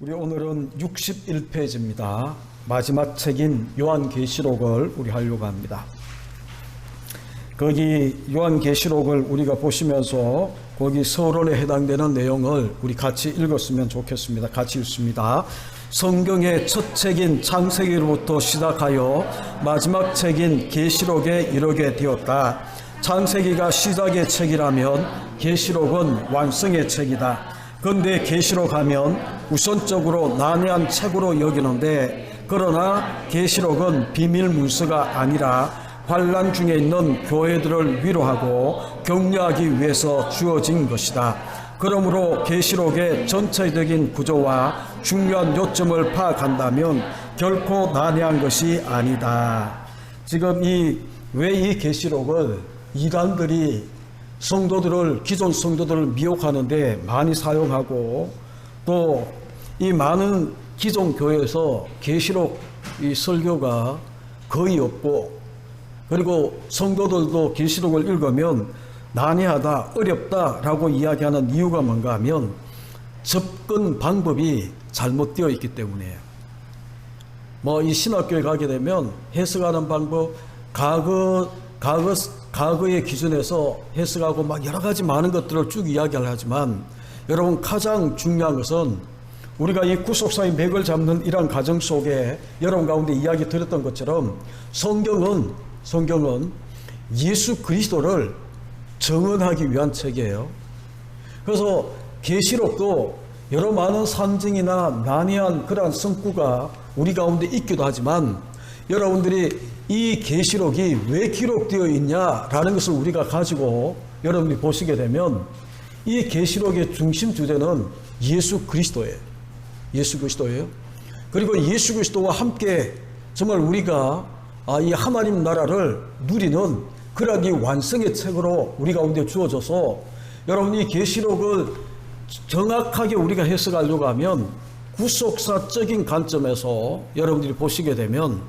우리 오늘은 61페이지입니다. 마지막 책인 요한계시록을 우리 하려고 합니다. 거기 요한계시록을 우리가 보시면서 거기 서론에 해당되는 내용을 우리 같이 읽었으면 좋겠습니다. 같이 읽습니다. 성경의 첫 책인 창세기로부터 시작하여 마지막 책인 계시록에 이르게 되었다. 창세기가 시작의 책이라면 계시록은 완성의 책이다. 그런데 계시록 하면 우선적으로 난해한 책으로 여기는데, 그러나 계시록은 비밀 문서가 아니라 환난 중에 있는 교회들을 위로하고 격려하기 위해서 주어진 것이다. 그러므로 계시록의 전체적인 구조와 중요한 요점을 파악한다면 결코 난해한 것이 아니다. 지금 왜 이 계시록을 이단들이 기존 성도들을 미혹하는데 많이 사용하고, 또 이 많은 기존 교회에서 계시록 이 설교가 거의 없고, 그리고 성도들도 계시록을 읽으면 난해하다, 어렵다라고 이야기하는 이유가 뭔가 하면 접근 방법이 잘못되어 있기 때문이에요. 이 신학교에 가게 되면 해석하는 방법, 과거의 기준에서 해석하고 막 여러 가지 많은 것들을 쭉 이야기를 하지만, 여러분 가장 중요한 것은 우리가 이 구속사의 맥을 잡는 이러한 과정 속에 여러분 가운데 이야기 드렸던 것처럼 성경은 예수 그리스도를 증언하기 위한 책이에요. 그래서 계시록도 여러 많은 상징이나 난해한 그러한 성구가 우리 가운데 있기도 하지만, 여러분들이 이 계시록이 왜 기록되어 있냐라는 것을 우리가 가지고 여러분들이 보시게 되면 이 계시록의 중심 주제는 예수 그리스도예요. 그리고 예수 그리스도와 함께 정말 우리가 이 하나님 나라를 누리는 그러한 이 완성의 책으로 우리 가운데 주어져서, 여러분이 계시록을 정확하게 우리가 해석하려고 하면 구속사적인 관점에서 여러분들이 보시게 되면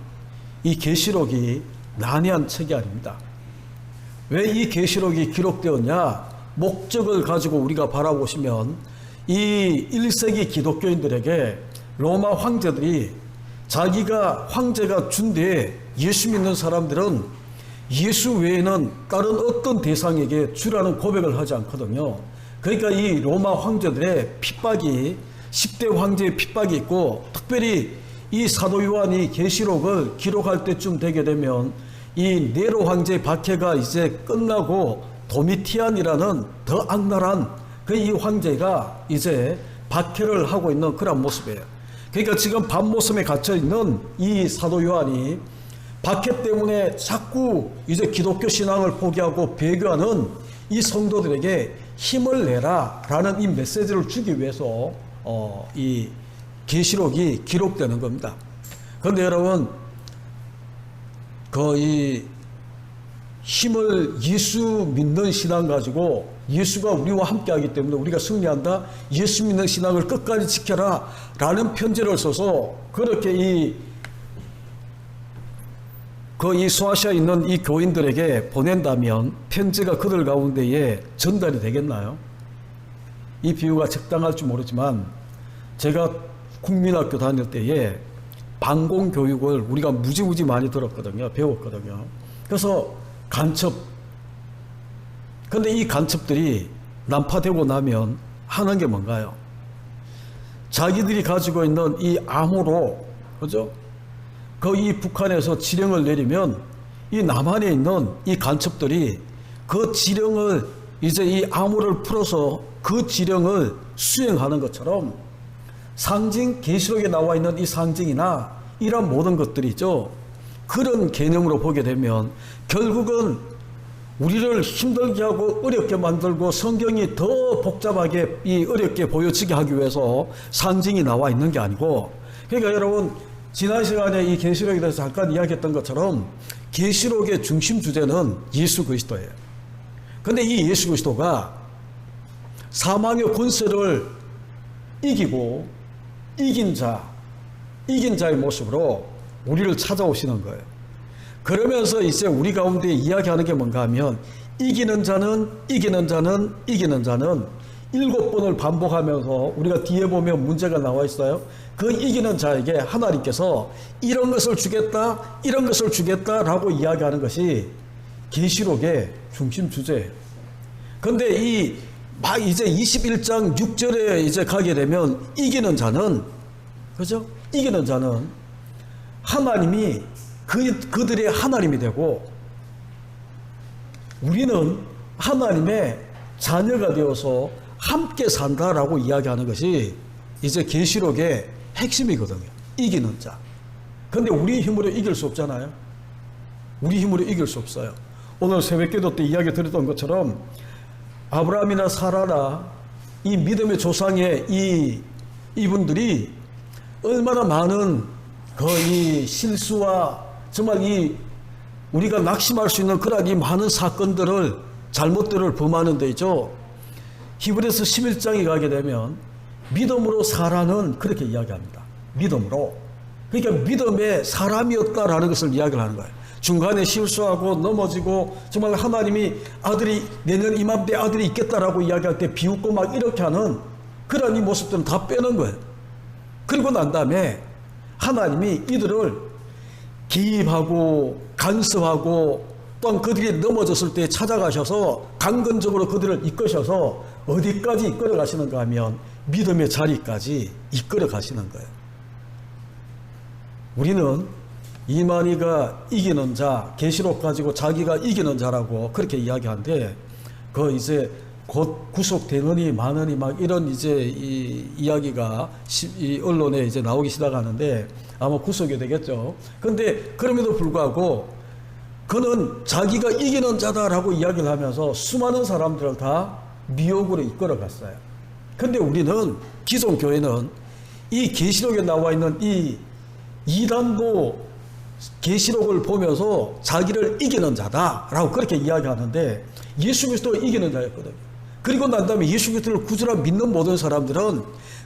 이 계시록이 난해한 책이 아닙니다. 왜 이 계시록이 기록되었냐? 목적을 가지고 우리가 바라보시면 이 1세기 기독교인들에게 로마 황제들이 자기가 황제가 준 뒤에 예수 믿는 사람들은 예수 외에는 다른 어떤 대상에게 주라는 고백을 하지 않거든요. 그러니까 이 로마 황제들의 핍박이, 10대 황제의 핍박이 있고, 특별히 이 사도 요한이 계시록을 기록할 때쯤 되게 되면 이 네로 황제의 박해가 이제 끝나고 도미티안이라는 더 악랄한 이 황제가 이제 박해를 하고 있는 그런 모습이에요. 그러니까 지금 밤모섬에 갇혀 있는 이 사도 요한이 박해 때문에 자꾸 이제 기독교 신앙을 포기하고 배교하는 이 성도들에게 힘을 내라 라는 이 메시지를 주기 위해서 이 계시록이 기록되는 겁니다. 그런데 여러분, 이 힘을 예수 믿는 신앙 가지고, 예수가 우리와 함께 하기 때문에 우리가 승리한다, 예수 믿는 신앙을 끝까지 지켜라 라는 편지를 써서 그렇게 이 소아시아에 있는 이 교인들에게 보낸다면 편지가 그들 가운데에 전달이 되겠나요? 이 비유가 적당할지 모르지만, 제가 국민학교 다닐 때에 방공교육을 우리가 무지무지 많이 들었거든요. 배웠거든요. 그래서 근데 이 간첩들이 난파되고 나면 하는 게 뭔가요? 자기들이 가지고 있는 이 암호로, 그죠? 이 북한에서 지령을 내리면 이 남한에 있는 이 간첩들이 그 지령을 이제 이 암호를 풀어서 그 지령을 수행하는 것처럼, 상징, 계시록에 나와 있는 이 상징이나 이런 모든 것들이죠. 그런 개념으로 보게 되면 결국은 우리를 힘들게 하고 어렵게 만들고 성경이 더 복잡하게 어렵게 보여지게 하기 위해서 상징이 나와 있는 게 아니고, 그러니까 여러분 지난 시간에 이 계시록에 대해서 잠깐 이야기했던 것처럼 계시록의 중심 주제는 예수 그리스도예요. 그런데 이 예수 그리스도가 사망의 권세를 이기고 이긴 자의 모습으로 우리를 찾아오시는 거예요. 그러면서 이제 우리 가운데 이야기하는 게 뭔가 하면, 이기는 자는 7번을 반복하면서 우리가 뒤에 보면 문제가 나와 있어요. 그 이기는 자에게 하나님께서 이런 것을 주겠다, 이런 것을 주겠다라고 이야기하는 것이 계시록의 중심 주제예요. 근데 이제 21장 6절에 이제 가게 되면 이기는 자는, 그죠? 이기는 자는 하나님이 그들의 하나님이 되고 우리는 하나님의 자녀가 되어서 함께 산다라고 이야기하는 것이 이제 계시록의 핵심이거든요. 이기는 자. 근데 우리 힘으로 이길 수 없잖아요. 우리 힘으로 이길 수 없어요. 오늘 새벽기도 때 이야기 드렸던 것처럼 아브라함이나 사라나 이 믿음의 조상의 이분들이 얼마나 많은 이 실수와 정말 우리가 낙심할 수 있는 그런 이 많은 사건들을, 잘못들을 범하는 데 있죠. 히브리서 11장에 가게 되면 믿음으로 사라는 그렇게 이야기합니다. 믿음으로. 그러니까 믿음의 사람이었다라는 것을 이야기를 하는 거예요. 중간에 실수하고 넘어지고 정말 하나님이 아들이 내년 이맘때 아들이 있겠다라고 이야기할 때 비웃고 막 이렇게 하는 그런 이 모습들은 다 빼는 거예요. 그리고 난 다음에 하나님이 이들을 기입하고 간섭하고 또한 그들이 넘어졌을 때 찾아가셔서 강건적으로 그들을 이끄셔서 어디까지 이끌어 가시는가 하면 믿음의 자리까지 이끌어 가시는 거예요. 우리는 이만희가 이기는 자, 계시록 가지고 자기가 이기는 자라고 그렇게 이야기하는데 그 이제 곧 구속되느니 마느니 막 이런 이제 이야기가 이 언론에 이제 나오기 시작하는데 아마 구속이 되겠죠. 근데 그럼에도 불구하고 그는 자기가 이기는 자다라고 이야기를 하면서 수많은 사람들을 다 미혹으로 이끌어 갔어요. 근데 우리는 기존 교회는 이 계시록에 나와 있는 이 이단도 계시록을 보면서 자기를 이기는 자다라고 그렇게 이야기하는데 예수 그리스도가 이기는 자였거든요. 그리고 난 다음에 예수 그리스도를 구주라 믿는 모든 사람들은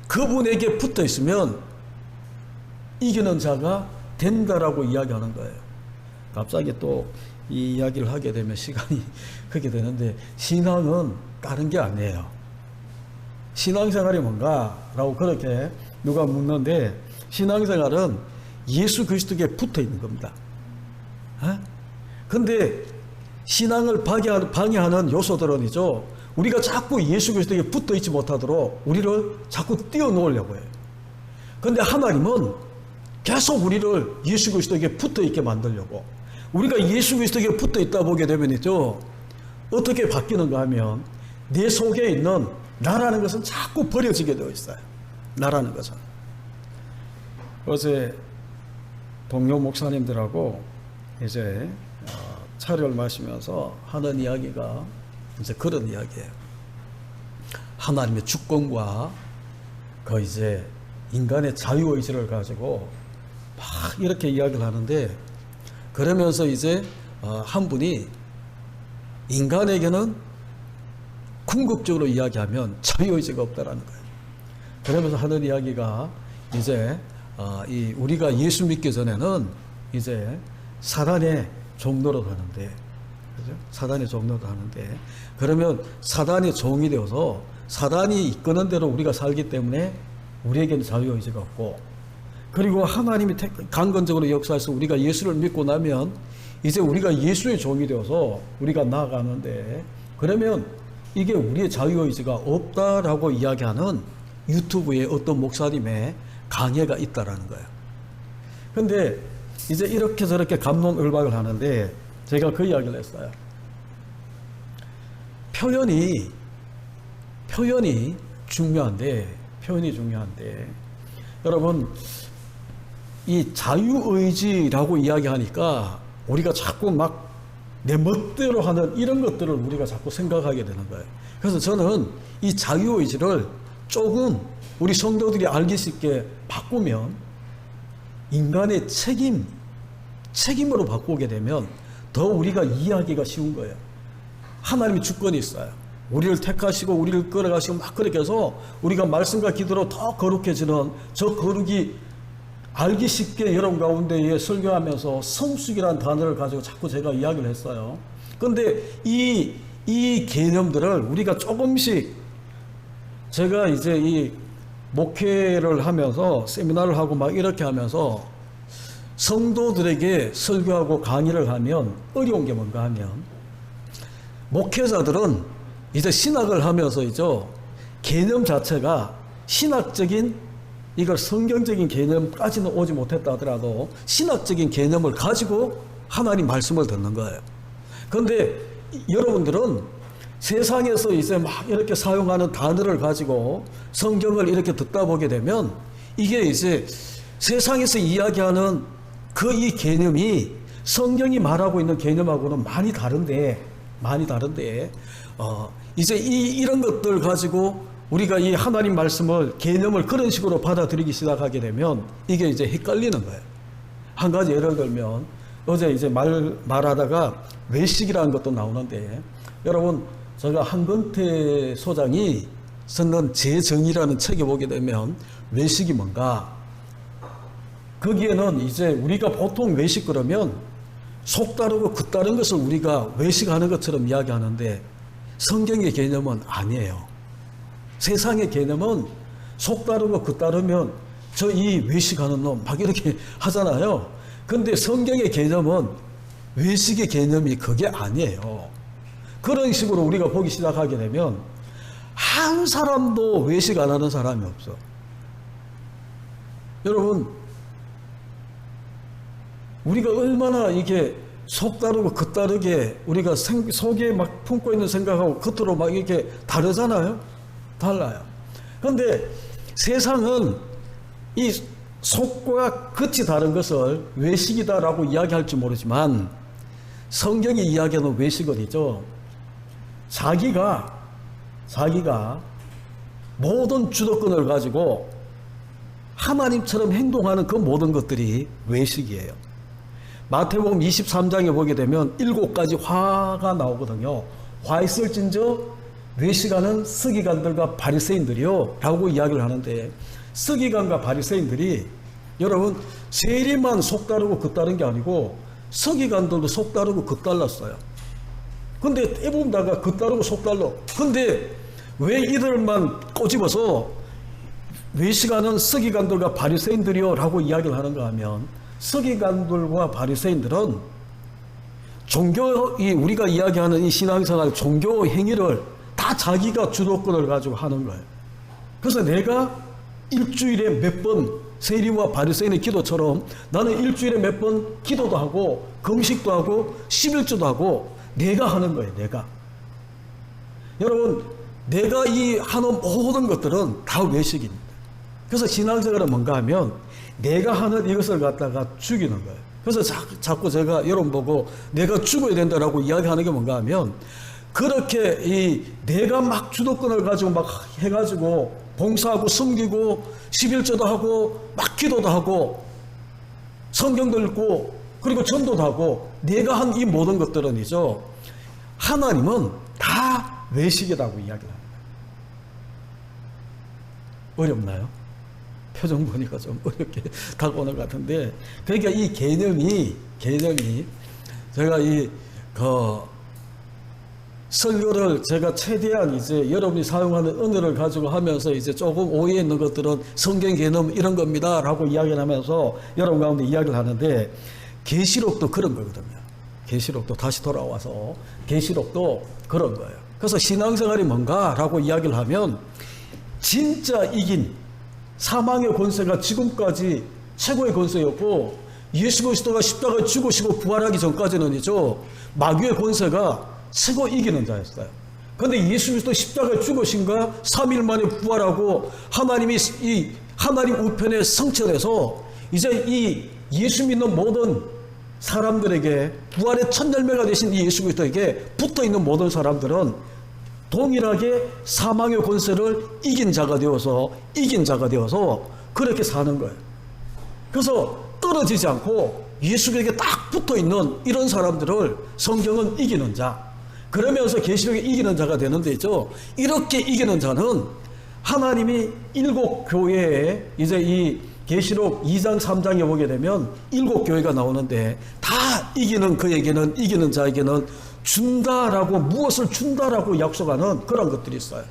그분에게 붙어 있으면 이기는 자가 된다라고 이야기하는 거예요. 갑자기 또 이 이야기를 하게 되면 시간이 그렇게 되는데 신앙은 다른 게 아니에요. 신앙생활이 뭔가라고 그렇게 누가 묻는데 신앙생활은 예수 그리스도께 붙어 있는 겁니다. 근데 신앙을 방해하는 요소들은이죠. 우리가 자꾸 예수 그리스도에게 붙어 있지 못하도록 우리를 자꾸 띄워놓으려고 해요. 근데 하나님은 계속 우리를 예수 그리스도에게 붙어 있게 만들려고, 우리가 예수 그리스도에게 붙어 있다 보게 되면이죠. 어떻게 바뀌는가 하면 내 속에 있는 나라는 것은 자꾸 버려지게 되어 있어요. 나라는 것은. 어제 동료 목사님들하고 이제 차를 마시면서 하는 이야기가 이제 그런 이야기예요. 하나님의 주권과 그 이제 인간의 자유의지를 가지고 막 이렇게 이야기를 하는데, 그러면서 이제 한 분이 인간에게는 궁극적으로 이야기하면 자유의지가 없다라는 거예요. 그러면서 하는 이야기가 이제 우리가 예수 믿기 전에는 이제 사단의 종노릇 하는데, 그죠? 사단의 종노릇 하는데, 그러면 사단의 종이 되어서 사단이 이끄는 대로 우리가 살기 때문에 우리에게는 자유의지가 없고, 그리고 하나님이 강건적으로 역사해서 우리가 예수를 믿고 나면 이제 우리가 예수의 종이 되어서 우리가 나아가는데, 그러면 이게 우리의 자유의지가 없다라고 이야기하는 유튜브에 어떤 목사님의 강해가 있다라는 거예요. 근데 이제 이렇게 저렇게 갑론을박을 하는데 제가 그 이야기를 했어요. 표현이 중요한데 여러분, 이 자유의지라고 이야기하니까 우리가 자꾸 막 내 멋대로 하는 이런 것들을 우리가 자꾸 생각하게 되는 거예요. 그래서 저는 이 자유의지를 조금 우리 성도들이 알기 쉽게 바꾸면, 인간의 책임으로 바꾸게 되면 더 우리가 이해하기가 쉬운 거예요. 하나님의 주권이 있어요. 우리를 택하시고 우리를 끌어가시고 막 그렇게 해서 우리가 말씀과 기도로 더 거룩해지는 저 거룩이 알기 쉽게 여러분 가운데에 설교하면서 성숙이라는 단어를 가지고 자꾸 제가 이야기를 했어요. 그런데 이 개념들을 우리가 조금씩 제가 이제 이 목회를 하면서 세미나를 하고 막 이렇게 하면서 성도들에게 설교하고 강의를 하면 어려운 게 뭔가 하면 목회자들은 이제 신학을 하면서 이제 개념 자체가 신학적인 이걸 성경적인 개념까지는 오지 못했다 하더라도 신학적인 개념을 가지고 하나님 말씀을 듣는 거예요. 그런데 여러분들은 세상에서 이제 막 이렇게 사용하는 단어를 가지고 성경을 이렇게 듣다 보게 되면 이게 이제 세상에서 이야기하는 그 이 개념이 성경이 말하고 있는 개념하고는 많이 다른데 이제 이런 것들 가지고 우리가 이 하나님 말씀을 개념을 그런 식으로 받아들이기 시작하게 되면 이게 이제 헷갈리는 거예요. 한 가지 예를 들면 어제 이제 말하다가 외식이라는 것도 나오는데 여러분 제가 한건태 소장이 쓴 재정의라는 책에 보게 되면 외식이 뭔가 거기에는 이제 우리가 보통 외식 그러면 속 다르고 그 다른 것을 우리가 외식하는 것처럼 이야기하는데 성경의 개념은 아니에요. 세상의 개념은 속 다르고 그 다르면 저 이 외식하는 놈 막 이렇게 하잖아요. 근데 성경의 개념은 외식의 개념이 그게 아니에요. 그런 식으로 우리가 보기 시작하게 되면 한 사람도 외식 안 하는 사람이 없어. 여러분 우리가 얼마나 이게 속 다르고 겉 다르게 우리가 속에 막 품고 있는 생각하고 겉으로 막 이렇게 다르잖아요. 달라요. 그런데 세상은 이 속과 겉이 다른 것을 외식이다라고 이야기할지 모르지만 성경이 이야기하는 외식은 이죠. 자기가 모든 주도권을 가지고 하나님처럼 행동하는 그 모든 것들이 외식이에요. 마태복음 23장에 보게 되면 7가지 화가 나오거든요. 화 있을진저 외식하는 서기관들과 바리새인들이요 라고 이야기를 하는데 서기관과 바리새인들이 여러분 세리만 속다르고 겉다른 게 아니고 서기관들도 속다르고 겉달랐어요. 근데 대부분 다가 겉다르고 속달러. 근데 왜 이들만 꼬집어서 외식하는 서기관들과 바리새인들이요 라고 이야기를 하는가 하면 서기관들과 바리새인들은 우리가 이야기하는 이 신앙생활 종교 행위를 다 자기가 주도권을 가지고 하는 거예요. 그래서 내가 일주일에 몇 번 세리와 바리새인의 기도처럼 나는 일주일에 몇 번 기도도 하고 금식도 하고 11조도 하고 내가 하는 거예요. 내가. 여러분 내가 이 하는 모든 것들은 다 외식입니다. 그래서 신앙생활은 뭔가 하면 내가 하는 이것을 갖다가 죽이는 거예요. 그래서 자꾸 제가 여러분 보고 내가 죽어야 된다라고 이야기하는 게 뭔가 하면 그렇게 내가 막 주도권을 가지고 막 해가지고 봉사하고 섬기고 11조도 하고 막 기도도 하고 성경도 읽고 그리고 전도도 하고 내가 한 이 모든 것들은이죠. 하나님은 다 외식이라고 이야기를 합니다. 어렵나요? 표정 보니까 좀 어렵게 다가오는 것 같은데 그러니까 이 개념이 제가 설교를 제가 최대한 이제 여러분이 사용하는 언어를 가지고 하면서 이제 조금 오해 있는 것들은 성경 개념 이런 겁니다 라고 이야기를 하면서 여러분 가운데 이야기를 하는데 계시록도 그런 거거든요. 계시록도 다시 돌아와서 계시록도 그런 거예요. 그래서 신앙생활이 뭔가 라고 이야기를 하면 진짜 이긴 사망의 권세가 지금까지 최고의 권세였고 예수 그리스도가 십자가에 죽으시고 부활하기 전까지는이죠. 마귀의 권세가 최고 이기는 자였어요. 그런데 예수 그리스도 십자가에 죽으신가 3일 만에 부활하고 하나님이 이 하나님 우편에 성천해서 이제 이 예수 믿는 모든 사람들에게 부활의 첫 열매가 되신 이 예수 그리스도에게 붙어있는 모든 사람들은 동일하게 사망의 권세를 이긴 자가 되어서 그렇게 사는 거예요. 그래서 떨어지지 않고 예수에게 딱 붙어있는 이런 사람들을 성경은 이기는 자, 그러면서 계시록에 이기는 자가 되는데 있죠. 이렇게 이기는 자는 하나님이 7교회에 이제 이 계시록 2장 3장에 보게 되면 7교회가 나오는데 다 이기는 그에게는 이기는 자에게는 준다라고 무엇을 준다라고 약속하는 그런 것들이 있어요.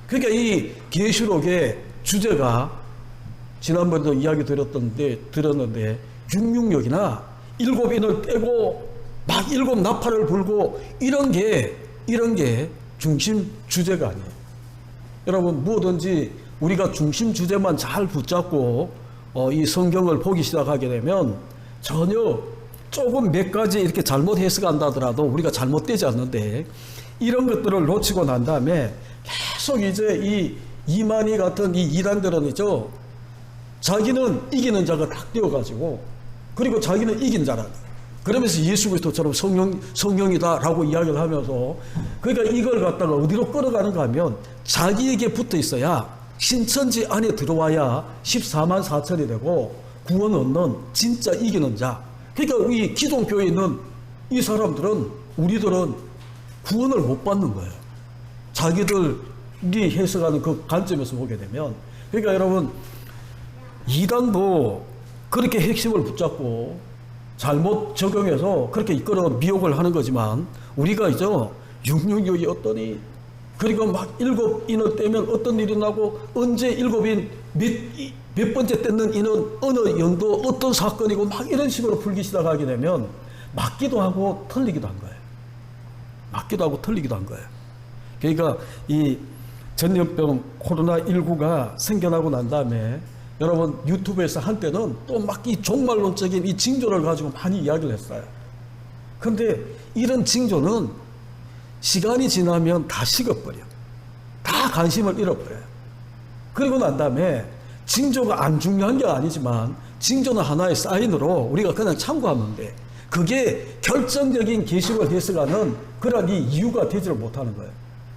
그러니까 이 계시록의 주제가 지난번에도 이야기 들었는데 666이나 7인을 떼고 막 7나팔을 불고 이런 게 중심 주제가 아니에요. 여러분 무엇든지 우리가 중심 주제만 잘 붙잡고 이 성경을 보기 시작하게 되면 전혀 조금 몇 가지 이렇게 잘못 해석한다더라도 우리가 잘못되지 않는데 이런 것들을 놓치고 난 다음에 계속 이제 이 이만희 같은 이 이단들은 자기는 이기는 자가 딱 되어가지고 그리고 자기는 이긴 자라. 그러면서 예수 그리스도처럼 성령이다라고 이야기를 하면서 그러니까 이걸 갖다가 어디로 끌어가는가 하면 자기에게 붙어 있어야 신천지 안에 들어와야 14만 4천이 되고 구원 얻는 진짜 이기는 자. 그러니까 이 기독교에 있는 이 사람들은 우리들은 구원을 못 받는 거예요. 자기들이 해석하는 그 관점에서 보게 되면 그러니까 여러분 이단도 그렇게 핵심을 붙잡고 잘못 적용해서 그렇게 이끌어 미혹을 하는 거지만 우리가 666이 어떠니 그리고 막 7인을 떼면 어떤 일이 나고 언제 7인 몇 번째 떼는 이는 어느 연도 어떤 사건이고 막 이런 식으로 풀기 시작하게 되면 맞기도 하고 틀리기도 한 거예요. 맞기도 하고 틀리기도 한 거예요. 그러니까 이 전염병 코로나19가 생겨나고 난 다음에 여러분 유튜브에서 한때는 또 막 이 종말론적인 이 징조를 가지고 많이 이야기를 했어요. 그런데 이런 징조는 시간이 지나면 다 식어버려. 다 관심을 잃어버려요. 그리고 난 다음에 징조가 안 중요한 게 아니지만 징조는 하나의 사인으로 우리가 그냥 참고하면 돼. 그게 결정적인 계시를 해석하는 그런 이 이유가 되지를 못하는 거예요.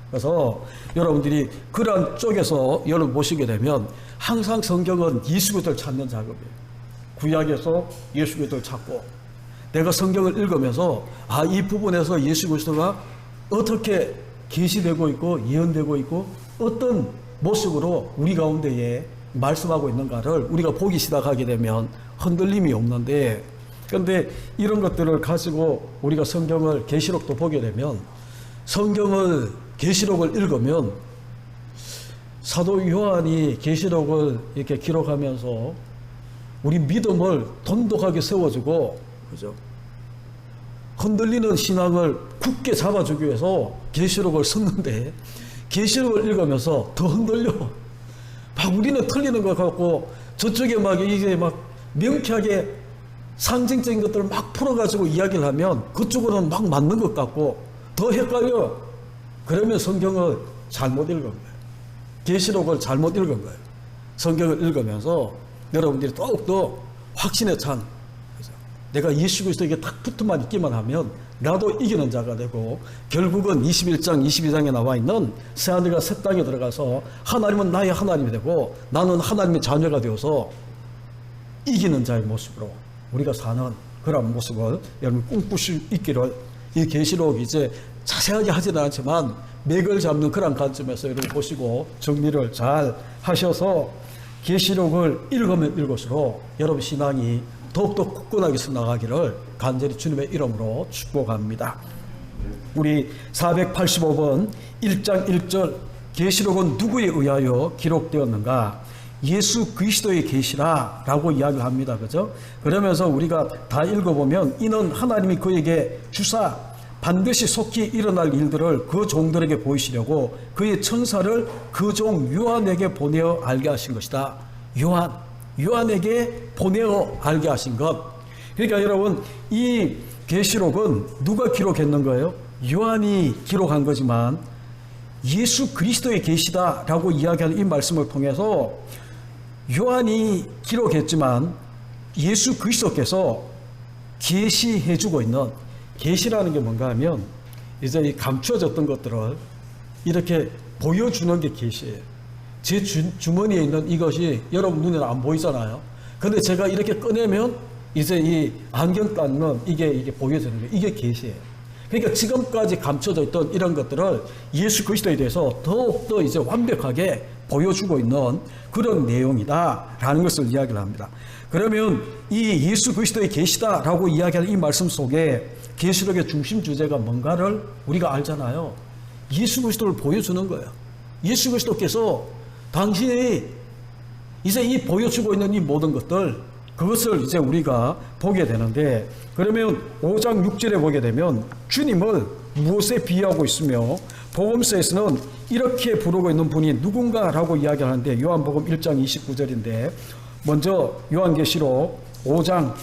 그래서 여러분들이 그런 쪽에서 여러분 보시게 되면 항상 성경은 예수 그리스도를 찾는 작업이에요. 구약에서 예수 그리스도를 찾고 내가 성경을 읽으면서 이 부분에서 예수 그리스도가 어떻게 계시되고 있고 예언되고 있고 어떤 모습으로 우리 가운데에 말씀하고 있는가를 우리가 보기 시작하게 되면 흔들림이 없는데 그런데 이런 것들을 가지고 우리가 성경을 계시록도 보게 되면 성경을 계시록을 읽으면 사도 요한이 계시록을 이렇게 기록하면서 우리 믿음을 돈독하게 세워주고 그죠? 흔들리는 신앙을 굳게 잡아주기 위해서 계시록을 썼는데 계시록을 읽으면서 더 흔들려. 막 우리는 틀리는 것 같고 저쪽에 막 이제 막 명쾌하게 상징적인 것들을 막 풀어가지고 이야기를 하면 그쪽으로는 막 맞는 것 같고 더 헷갈려. 그러면 성경을 잘못 읽은 거예요. 계시록을 잘못 읽은 거예요. 성경을 읽으면서 여러분들이 더욱더 확신에 찬 내가 예수 그리스도에게 딱 붙어만 있기만 하면 나도 이기는 자가 되고 결국은 21장 22장에 나와 있는 새하늘과 새 땅에 들어가서 하나님은 나의 하나님이 되고 나는 하나님의 자녀가 되어서 이기는 자의 모습으로 우리가 사는 그런 모습을 여러분 꿈꿀 수 있기를 이 계시록 이제 자세하게 하지는 않지만 맥을 잡는 그런 관점에서 여러분 보시고 정리를 잘 하셔서 계시록을 읽으면 읽을수록 여러분 신앙이 더욱더 굳건하게 나가기를 간절히 주님의 이름으로 축복합니다. 우리 485번 1장 1절 계시록은 누구에 의하여 기록되었는가? 예수 그리스도의 계시라 라고 이야기를 합니다. 그죠? 그러면서 우리가 다 읽어보면 이는 하나님이 그에게 주사 반드시 속히 일어날 일들을 그 종들에게 보이시려고 그의 천사를 그 종 요한에게 보내어 알게 하신 것이다. 요한에게 보내어 알게 하신 것. 그러니까 여러분 이 계시록은 누가 기록했는 거예요? 요한이 기록한 거지만 예수 그리스도의 계시다라고 이야기하는 이 말씀을 통해서 요한이 기록했지만 예수 그리스도께서 계시해주고 있는 계시라는 게 뭔가 하면 이제 이 감추어졌던 것들을 이렇게 보여주는 게 계시예요. 제 주머니에 있는 이것이 여러분 눈에는 안 보이잖아요. 근데 제가 이렇게 꺼내면 이제 이 안경 닦는 이게 보여지는 거예요. 이게 계시예요. 그러니까 지금까지 감춰져 있던 이런 것들을 예수 그리스도에 대해서 더욱더 이제 완벽하게 보여주고 있는 그런 내용이다라는 것을 이야기를 합니다. 그러면 이 예수 그리스도의 계시다라고 이야기하는 이 말씀 속에 계시록의 중심 주제가 뭔가를 우리가 알잖아요. 예수 그리스도를 보여주는 거예요. 예수 그리스도께서 당신이 이제 이 보여주고 있는 이 모든 것들, 그것을 이제 우리가 보게 되는데, 그러면 5장 6절에 보게 되면 주님을 무엇에 비유하고 있으며, 복음서에서는 이렇게 부르고 있는 분이 누군가라고 이야기하는데, 요한복음 1장 29절인데 먼저 요한계시록 5장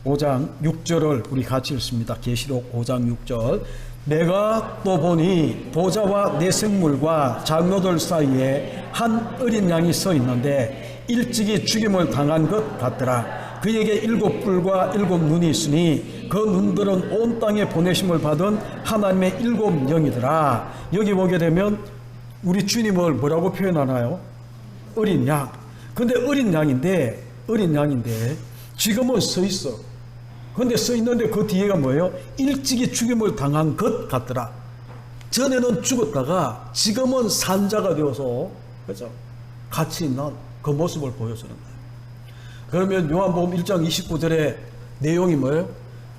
6절을 우리 같이 읽습니다. 계시록 5장 6절. 내가 또 보니 보좌와 내 생물과 장로들 사이에 한 어린 양이 서 있는데 일찍이 죽임을 당한 것 같더라. 그에게 7뿔과 7눈이 있으니 그 눈들은 온 땅에 보내심을 받은 하나님의 7영이더라. 여기 보게 되면 우리 주님을 뭐라고 표현하나요? 어린 양. 근데 어린 양인데 지금은 서 있어. 근데 써 있는데 그 뒤에가 뭐예요? 일찍이 죽임을 당한 것 같더라. 전에는 죽었다가 지금은 산자가 되어서, 그렇죠? 같이 있는 그 모습을 보여주는 거예요. 그러면 요한복음 1장 29절의 내용이 뭐예요?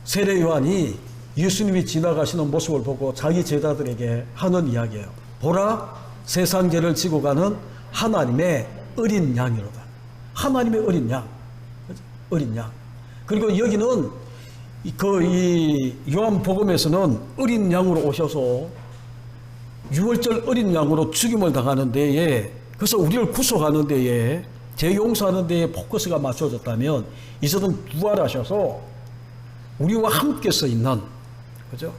세례 요한이 예수님이 지나가시는 모습을 보고 자기 제자들에게 하는 이야기예요. 보라, 세상 죄를 지고 가는 하나님의 어린 양이로다. 하나님의 어린 양. 그렇죠? 어린 양. 그리고 여기는 이 요한복음에서는 어린 양으로 오셔서 유월절 어린 양으로 죽임을 당하는 데에, 그래서 우리를 구속하는 데에, 재용서하는 데에 포커스가 맞춰졌다면, 이제는 부활하셔서 우리와 함께 서 있는, 그죠?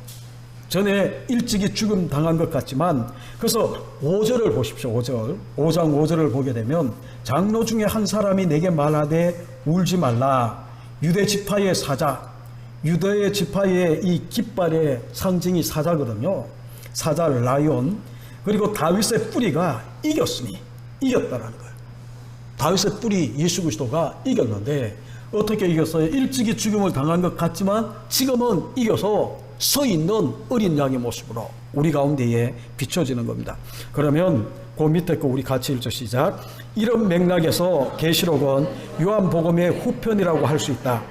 전에 일찍이 죽임 당한 것 같지만, 그래서 5절을 보십시오. 5절. 5장 5절을 보게 되면 장로 중에 한 사람이 내게 말하되 울지 말라. 유대 지파의 사자, 유대의 지파의 이 깃발의 상징이 사자거든요. 사자, 라이온. 그리고 다윗의 뿌리가 이겼다라는 거예요. 다윗의 뿌리 예수 그리스도가 이겼는데 어떻게 이겼어요? 일찍이 죽임을 당한 것 같지만 지금은 이겨서 서 있는 어린 양의 모습으로 우리 가운데에 비춰지는 겁니다. 그러면 그 밑에 거 우리 같이 읽죠. 시작. 이런 맥락에서 계시록은 요한복음의 후편이라고 할 수 있다.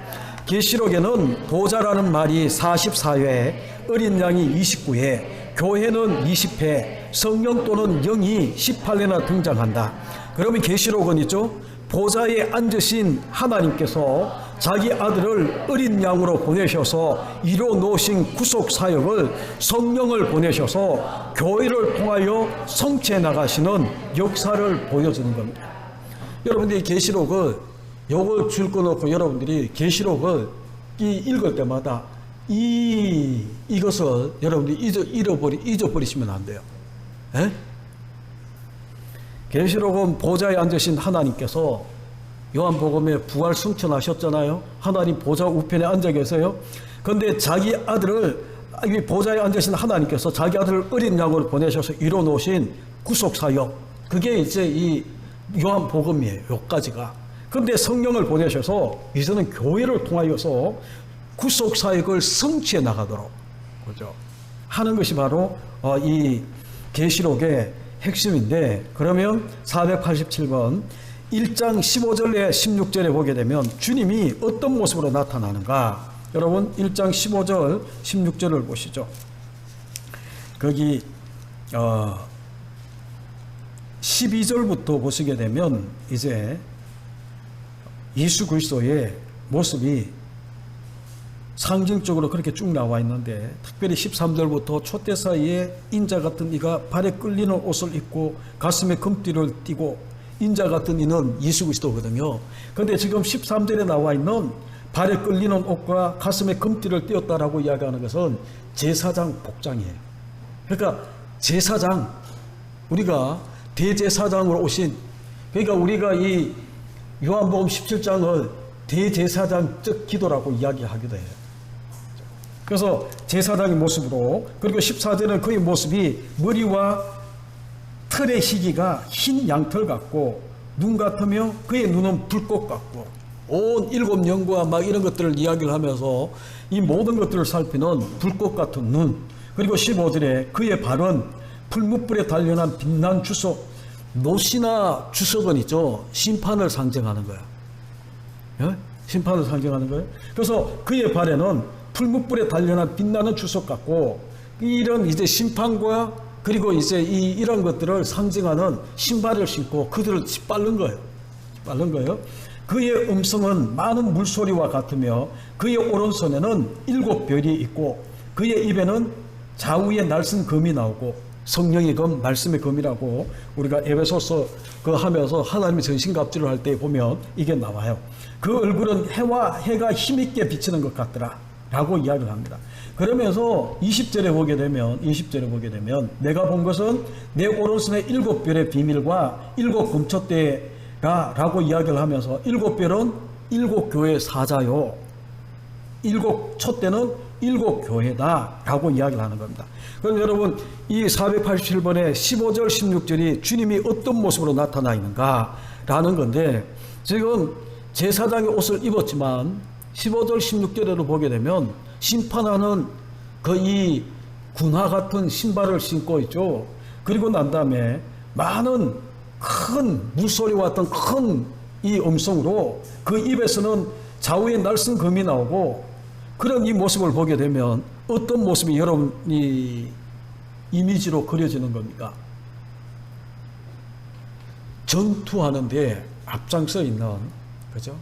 계시록에는 보좌라는 말이 44회, 어린 양이 29회, 교회는 20회, 성령 또는 영이 18회나 등장한다. 그러면 계시록은 있죠. 보좌에 앉으신 하나님께서 자기 아들을 어린 양으로 보내셔서 이뤄 놓으신 구속 사역을, 성령을 보내셔서 교회를 통하여 성취해 나가시는 역사를 보여주는 겁니다. 여러분들이 계시록을 요걸 줄 거 놓고 여러분들이 계시록을 읽을 때마다 이것을 여러분들이 잊어버리시면 안 돼요. 에? 계시록은 보좌에 앉으신 하나님께서 요한복음에 부활 승천하셨잖아요. 하나님 보좌 우편에 앉아 계세요. 그런데 자기 아들을, 보좌에 앉으신 하나님께서 자기 아들을 어린 양으로 보내셔서 이뤄 놓으신 구속 사역, 그게 이제 이 요한복음이에요. 요까지가. 그런데 성령을 보내셔서 이제는 교회를 통하여서 구속 사역을 성취해 나가도록, 그죠? 하는 것이 바로 이 계시록의 핵심인데, 그러면 487번 1장 15절에 16절에 보게 되면 주님이 어떤 모습으로 나타나는가? 여러분 1장 15절 16절을 보시죠. 거기 12절부터 보시게 되면 이제 예수 그리스도의 모습이 상징적으로 그렇게 쭉 나와 있는데, 특별히 13절부터 촛대 사이에 인자 같은 이가 발에 끌리는 옷을 입고 가슴에 금띠를 띠고, 인자 같은 이는 예수 그리스도거든요. 그런데 지금 13절에 나와 있는 발에 끌리는 옷과 가슴에 금띠를 띄었다라고 이야기하는 것은 제사장 복장이에요. 그러니까 제사장, 우리가 대제사장으로 오신, 그러니까 우리가 이 요한복음 17장을 대제사장적 기도라고 이야기하기도 해요. 그래서 제사장의 모습으로, 그리고 14절은 그의 모습이 머리와 털의 희기가 흰 양털 같고 눈 같으며 그의 눈은 불꽃 같고, 온 7영과 막 이런 것들을 이야기를 하면서 이 모든 것들을 살피는 불꽃 같은 눈. 그리고 15절에 그의 발은 풀무불에 단련한 빛난 주석, 노시나 주석은 있죠. 심판을 상징하는 거야. 예? 심판을 상징하는 거예요. 그래서 그의 발에는 풀무불에 단련한 빛나는 주석 같고, 이런 이제 심판과 그리고 이제 이런 것들을 상징하는 신발을 신고 그들을 짓밟는 거예요. 짓밟는 거예요. 그의 음성은 많은 물소리와 같으며 그의 오른손에는 7별이 있고 그의 입에는 좌우에 날쌘 검이 나오고 성령의 검, 말씀의 검이라고 우리가 에베소서 그 하면서 하나님의 전신갑주를 할 때 보면 이게 나와요. 그 얼굴은 해가 힘있게 비치는 것 같더라 라고 이야기를 합니다. 그러면서 20절에 보게 되면 내가 본 것은 내 오른손에 7별의 비밀과 7 금초대가 라고 이야기를 하면서 7별은 7교회 사자요 7 촛대는 7교회다 라고 이야기를 하는 겁니다. 그럼 여러분 이 487번의 15절 16절이 주님이 어떤 모습으로 나타나 있는가 라는 건데, 지금 제사장의 옷을 입었지만 15절 16절에도 보게 되면 심판하는 그 이 군화 같은 신발을 신고 있죠. 그리고 난 다음에 많은 큰 물소리와 같은 큰 이 음성으로 그 입에서는 좌우에 날쌘 검이 나오고, 그런 이 모습을 보게 되면 어떤 모습이 여러분이 이미지로 그려지는 겁니까? 전투하는데 앞장서 있는, 그죠?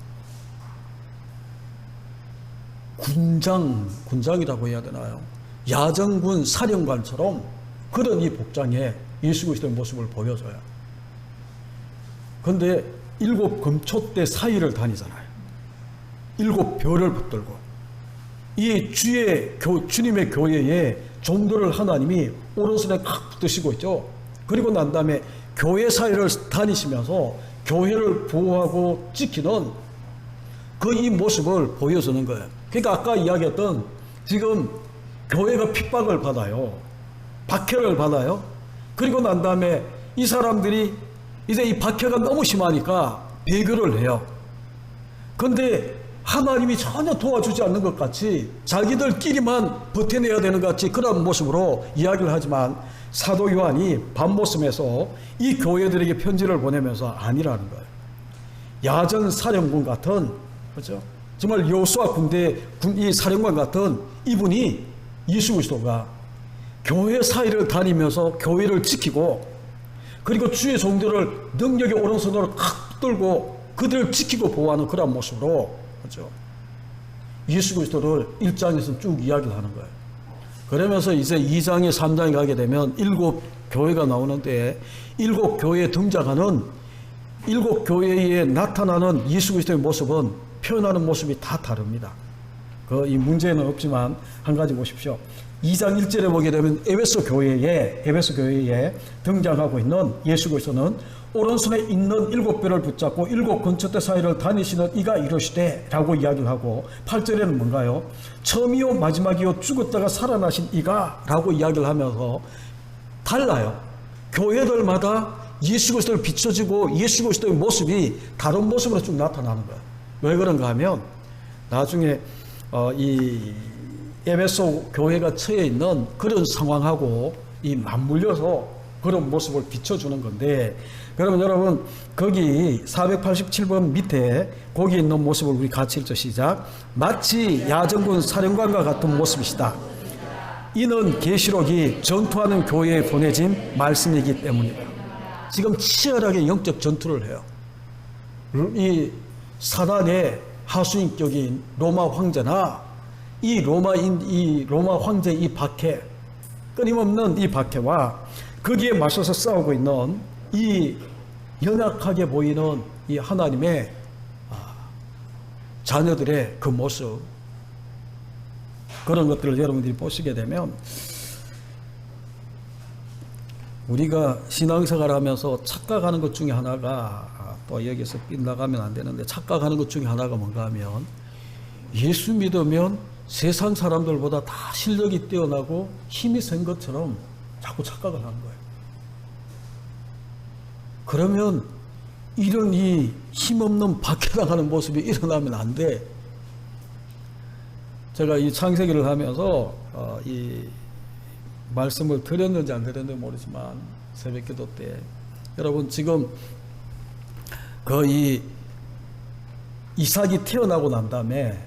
군장이라고 해야 되나요? 야정군 사령관처럼 그런 이 복장에 예수 그리스도의 모습을 보여줘요. 그런데 7 금초대 사이를 다니잖아요. 7별을 붙들고 이 주님의 교회에 종들을 하나님이 오른손에 칵 붙드시고 있죠. 그리고 난 다음에 교회 사이를 다니시면서 교회를 보호하고 지키는 그 이 모습을 보여주는 거예요. 그러니까 아까 이야기했던, 지금 교회가 핍박을 받아요. 박해를 받아요. 그리고 난 다음에 이 사람들이 이제 이 박해가 너무 심하니까 배교를 해요. 그런데 하나님이 전혀 도와주지 않는 것 같이 자기들끼리만 버텨내야 되는 것 같이 그런 모습으로 이야기를 하지만, 사도 요한이 밤모섬에서 이 교회들에게 편지를 보내면서 아니라는 거예요. 야전 사령군 같은, 그렇죠? 정말 여호수아 이 사령관 같은 이분이, 예수 그리스도가 교회 사이를 다니면서 교회를 지키고, 그리고 주의 종들을 능력의 오른손으로 칵 붙들고 그들을 지키고 보호하는 그런 모습으로, 그렇죠? 예수 그리스도를 1장에서 쭉 이야기를 하는 거예요. 그러면서 이제 2장에 3장에 가게 되면 7교회가 나오는데, 7교회에 등장하는 7교회에 나타나는 예수 그리스도의 모습은 표현하는 모습이 다 다릅니다. 이 문제는 없지만 한 가지 보십시오. 2장 1절에 보게 되면 에베소 교회에 등장하고 있는 예수 그리스도는 오른손에 있는 7별을 붙잡고 7 근처대 사이를 다니시는 이가 이르시되 라고 이야기를 하고, 8절에는 뭔가요? 처음이요 마지막이요 죽었다가 살아나신 이가 라고 이야기를 하면서 달라요. 교회들마다 예수 그리스도를 비춰지고 예수 그리스도의 모습이 다른 모습으로 쭉 나타나는 거예요. 왜 그런가 하면 나중에 이 에베소 교회가 처해 있는 그런 상황하고 이 맞물려서 그런 모습을 비춰주는 건데, 그러면 여러분 거기 487번 밑에 거기 있는 모습을 우리 같이 읽죠. 시작. 마치 야정군 사령관과 같은 모습이시다. 이는 계시록이 전투하는 교회에 보내진 말씀이기 때문이다. 지금 치열하게 영적 전투를 해요. 이 사단의 하수인격인 로마 황제나 이 로마 황제 이 박해, 끊임없는 이 박해와 거기에 맞서서 싸우고 있는 이 연약하게 보이는 이 하나님의 자녀들의 그 모습, 그런 것들을 여러분들이 보시게 되면, 우리가 신앙생활을 하면서 착각하는 것 중에 하나가, 또 여기서 빗나가면 안 되는데, 착각하는 것 중에 하나가 뭔가 하면, 예수 믿으면 세상 사람들보다 다 실력이 뛰어나고 힘이 센 것처럼 자꾸 착각을 하는 거예요. 그러면 이런 이 힘없는 박해당하는 모습이 일어나면 안 돼. 제가 이 창세기를 하면서 이 말씀을 드렸는지 안 드렸는지 모르지만, 새벽기도 때 여러분 지금 이 이삭이 태어나고 난 다음에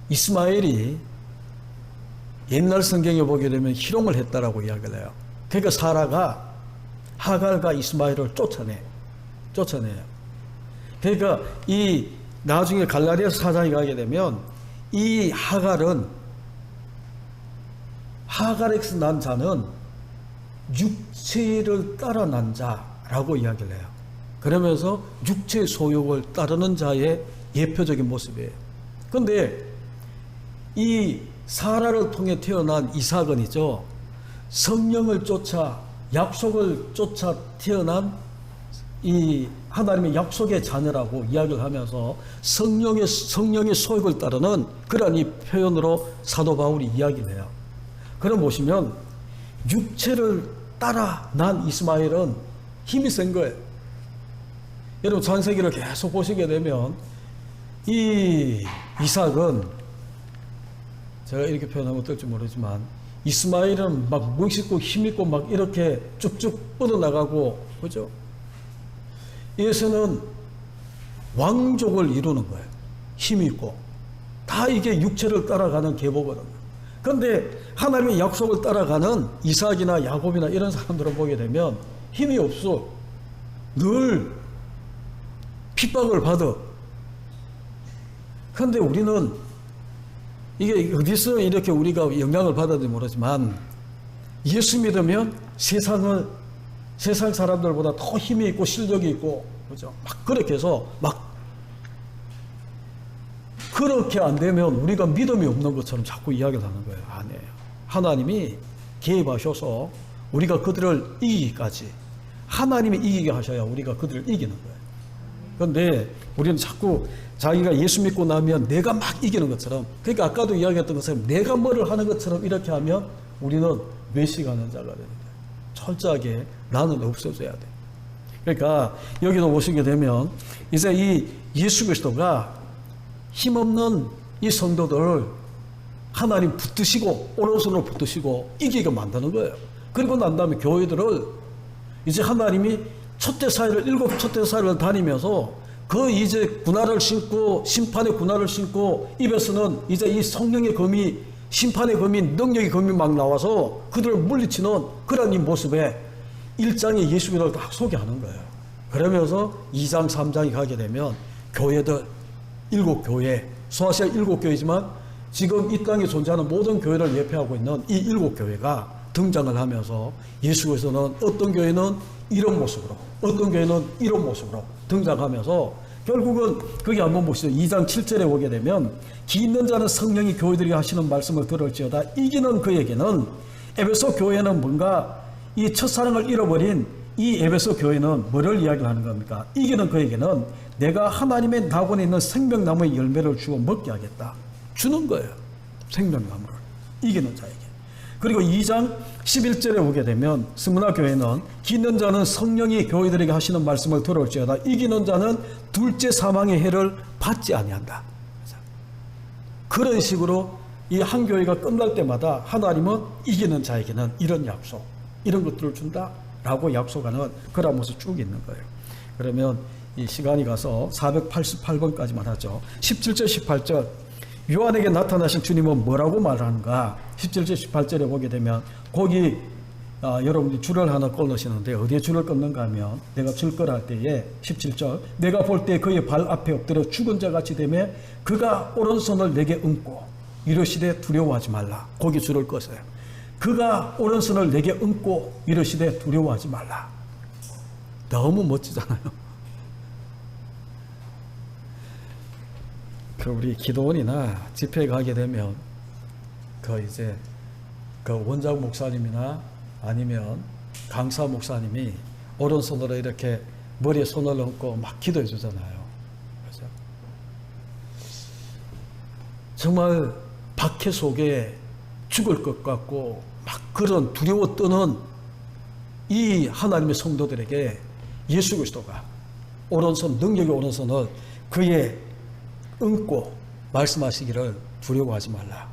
이스마엘이 옛날 성경에 보게 되면 희롱을 했다라고 이야기를 해요. 그러니까 사라가 하갈과 이스마엘을 쫓아내요. 그러니까 이 나중에 갈라디아서 4장에 가게 되면 이 하갈에서 난 자는 육체를 따라 난 자라고 이야기를 해요. 그러면서 육체의 소욕을 따르는 자의 예표적인 모습이에요. 그런데 이 사라를 통해 태어난 이삭은이죠, 성령을 쫓아 약속을 쫓아 태어난 이 하나님의 약속의 자녀라고 이야기를 하면서 성령의 소욕을 따르는 그러한 이 표현으로 사도 바울이 이야기를 해요. 그럼 보시면 육체를 따라 난 이스마엘은 힘이 센 거예요. 여러분 창세기를 계속 보시게 되면 이 이삭은, 제가 이렇게 표현하면 어떨지 모르지만, 이스마엘은 막 멋있고 힘있고 막 이렇게 쭉쭉 뻗어나가고, 그죠? 에서는 왕족을 이루는 거예요. 힘있고. 다 이게 육체를 따라가는 계보거든요. 그런데 하나님의 약속을 따라가는 이삭이나 야곱이나 이런 사람들을 보게 되면 힘이 없어. 늘 핍박을 받아. 그런데 우리는 이게 어디서 이렇게 우리가 영향을 받았는지 모르지만, 예수 믿으면 세상 사람들보다 더 힘이 있고 실력이 있고, 그죠? 막 그렇게 해서 막 그렇게 안 되면 우리가 믿음이 없는 것처럼 자꾸 이야기를 하는 거예요. 아니에요. 하나님이 개입하셔서 우리가 그들을 이기기까지, 하나님이 이기게 하셔야 우리가 그들을 이기는 거예요. 그런데 우리는 자꾸 자기가 예수 믿고 나면 내가 막 이기는 것처럼, 그러니까 아까도 이야기했던 것처럼 내가 뭐를 하는 것처럼 이렇게 하면 우리는 외식하는 자가 되는 거예요. 철저하게 나는 없어져야 돼. 그러니까 여기도 보시게 되면 이제 이 예수 그리스도가 힘없는 이 성도들을 하나님 붙드시고 오른손으로 붙드시고 이기게 만드는 거예요. 그리고 난 다음에 교회들을 이제 하나님이 일곱 촛대 사이를 다니면서 그 이제 군화를 신고, 심판의 군화를 신고, 입에서는 이제 이 성령의 검이, 심판의 검이, 능력의 검이 막 나와서 그들을 물리치는 그런 이 모습에 1장에 예수 그리스도를 딱 소개하는 거예요. 그러면서 2장, 3장에 가게 되면 교회들, 7교회, 소아시아 7교회지만 지금 이 땅에 존재하는 모든 교회를 예표하고 있는 이 7교회가 등장을 하면서 예수 그리스도는 어떤 교회는 이런 모습으로, 어떤 교회는 이런 모습으로 등장하면서 결국은 거기 한번 보시죠. 2장 7절에 오게 되면, 기 있는 자는 성령이 교회들이 하시는 말씀을 들을지어다 이기는 그에게는, 에베소 교회는 뭔가 이 첫사랑을 잃어버린 이 에베소 교회는 뭐를 이야기를 하는 겁니까? 이기는 그에게는 내가 하나님의 낙원에 있는 생명나무의 열매를 주어 먹게 하겠다. 주는 거예요. 생명나무를. 이기는 자에게. 그리고 2장 11절에 오게 되면 스무나 교회는 기 있는 자는 성령이 교회들에게 하시는 말씀을 들을지어다 이기는 자는 둘째 사망의 해를 받지 아니한다. 그런 식으로 이 한 교회가 끝날 때마다 하나님은 이기는 자에게는 이런 약속, 이런 것들을 준다라고 약속하는 그런 모습이 쭉 있는 거예요. 그러면 이 시간이 가서 488번까지만 하죠. 17절 18절 요한에게 나타나신 주님은 뭐라고 말하는가? 17절 18절에 보게 되면 거기 여러분들이 줄을 하나 끊으시는데 어디에 줄을 끊는가 하면, 내가 줄 끌할 때에 17절 내가 볼 때 그의 발 앞에 엎드려 죽은 자같이 되며 그가 오른손을 내게 얹고 이르시되 두려워하지 말라. 거기 줄을 껐어요. 그가 오른손을 내게 얹고 이르시되 두려워하지 말라. 너무 멋지잖아요. 우리 기도원이나 집회에 가게 되면 이제 원장 목사님이나 아니면 강사 목사님이 오른손으로 이렇게 머리에 손을 얹고 막 기도해 주잖아요. 그렇죠? 정말 박해 속에 죽을 것 같고 막 그런 두려워 떠는 이 하나님의 성도들에게 예수 그리스도가 오른손, 능력의 오른손을 그의 얹고 말씀하시기를 두려워하지 말라.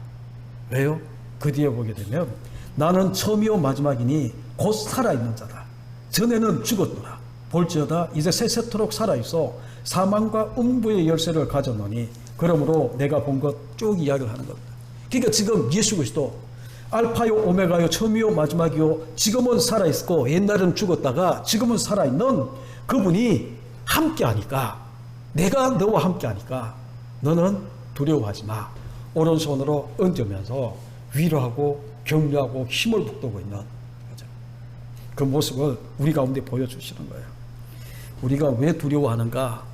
왜요? 그 뒤에 보게 되면 나는 처음이요 마지막이니 곧 살아있는 자다. 전에는 죽었노라. 볼지어다 이제 세세토록 살아있어 사망과 음부의 열쇠를 가졌노니 그러므로 내가 본 것 쭉 이야기를 하는 겁니다. 그러니까 지금 예수 그리스도 알파요 오메가요 처음이요 마지막이요 지금은 살아있고 옛날에는 죽었다가 지금은 살아있는 그분이 함께하니까 내가 너와 함께하니까 너는 두려워하지 마. 오른손으로 얹으면서 위로하고 격려하고 힘을 북돋고 있는 그 모습을 우리 가운데 보여주시는 거예요. 우리가 왜 두려워하는가?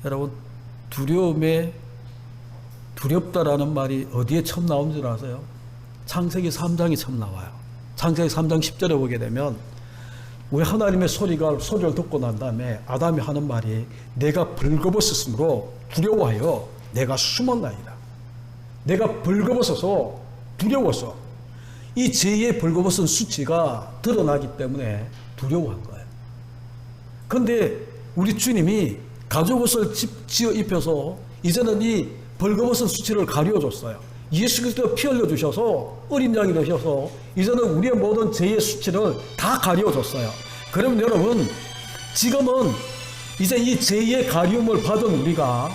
여러분, 두렵다라는 말이 어디에 처음 나온 줄 아세요? 창세기 3장에 처음 나와요. 창세기 3장 10절에 보게 되면 왜 하나님의 소리를 듣고 난 다음에 아담이 하는 말이 내가 벌거벗었으므로 두려워하여 내가 숨었나이다. 내가 벌거벗어서 두려워서 이 제2의 벌거벗은 수치가 드러나기 때문에 두려워한 거예요. 그런데 우리 주님이 가죽옷을 지어 입혀서 이제는 이 벌거벗은 수치를 가려줬어요. 예수 그리스도가 피 흘려주셔서 어린 양이 되셔서 이제는 우리의 모든 죄의 수치를 다 가려줬어요. 그러면 여러분, 지금은 이제 이 죄의 가리움을 받은 우리가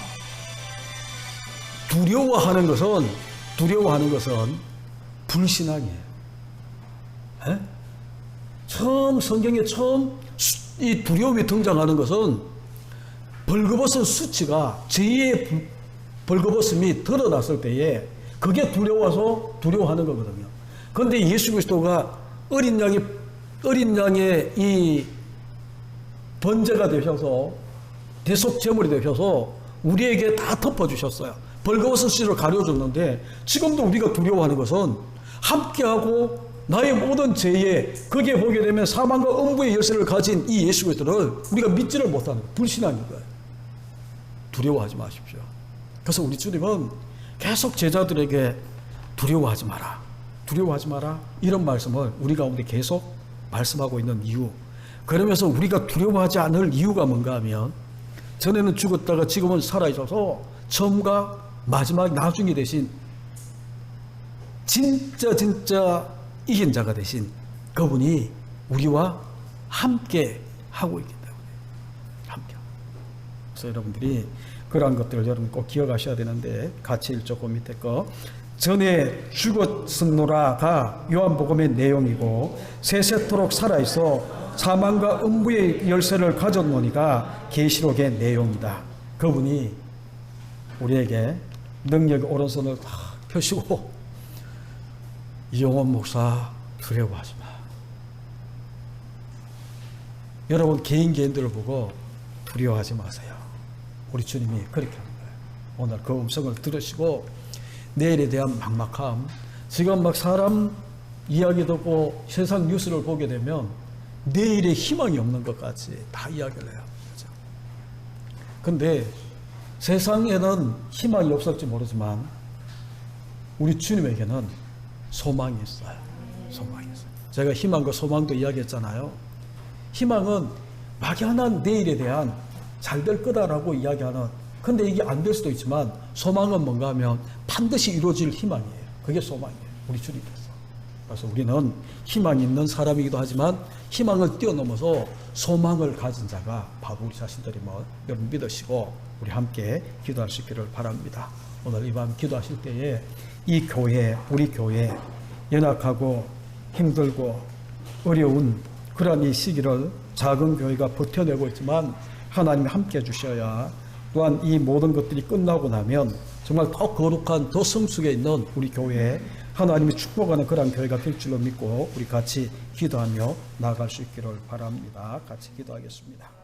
두려워하는 것은 불신앙이에요. 에? 성경에 처음 이 두려움이 등장하는 것은 벌거벗은 수치가 죄의 벌거벗음이 드러났을 때에 그게 두려워서 두려워하는 거거든요. 그런데 예수 그리스도가 어린 양의 이 번제가 되셔서 대속 제물이 되셔서 우리에게 다 덮어주셨어요. 벌거벗은 수치를 가려줬는데 지금도 우리가 두려워하는 것은 함께하고 나의 모든 죄에 거기에 보게 되면 사망과 음부의 열쇠를 가진 이 예수 그리스도를 우리가 믿지를 못하는 불신앙인 거예요. 두려워하지 마십시오. 그래서 우리 주님은 계속 제자들에게 두려워하지 마라, 두려워하지 마라 이런 말씀을 우리 가운데 계속 말씀하고 있는 이유. 그러면서 우리가 두려워하지 않을 이유가 뭔가 하면 전에는 죽었다가 지금은 살아있어서 처음과 마지막 나중에 되신 진짜 이긴 자가 되신 그분이 우리와 함께 하고 있기 때문에 함께. 그래서 여러분들이 그러한 것들을 여러분 꼭 기억하셔야 되는데 같이 읽죠. 그 밑에 거. 전에 죽었으노라가 요한복음의 내용이고 세세토록 살아있어 사망과 음부의 열쇠를 가졌노니가 계시록의 내용이다. 그분이 우리에게 능력의 오른손을 다 펴시고 이용원 목사 두려워하지 마. 여러분 개인들을 보고 두려워하지 마세요. 우리 주님이 그렇게 하는 거예요. 오늘 그 음성을 들으시고 내일에 대한 막막함, 지금 막 사람 이야기 듣고 세상 뉴스를 보게 되면 내일에 희망이 없는 것 같이 다 이야기를 해요. 그렇죠? 근데 세상에는 희망이 없을지 모르지만 우리 주님에게는 소망이 있어요. 소망이 있어요. 제가 희망과 소망도 이야기했잖아요. 희망은 막연한 내일에 대한 잘 될 거다라고 이야기하는, 근데 이게 안 될 수도 있지만 소망은 뭔가 하면 반드시 이루어질 희망이에요. 그게 소망이에요. 우리 주님께서. 그래서 우리는 희망이 있는 사람이기도 하지만 희망을 뛰어넘어서 소망을 가진 자가 바로 우리 자신들임을 여러분 믿으시고 우리 함께 기도할 수 있기를 바랍니다. 오늘 이 밤 기도하실 때에 이 교회, 우리 교회 연약하고 힘들고 어려운 그런 이 시기를 작은 교회가 버텨내고 있지만 하나님이 함께 해주셔야 또한 이 모든 것들이 끝나고 나면 정말 더 거룩한 더 성숙에 있는 우리 교회에 하나님이 축복하는 그런 교회가 될 줄로 믿고 우리 같이 기도하며 나아갈 수 있기를 바랍니다. 같이 기도하겠습니다.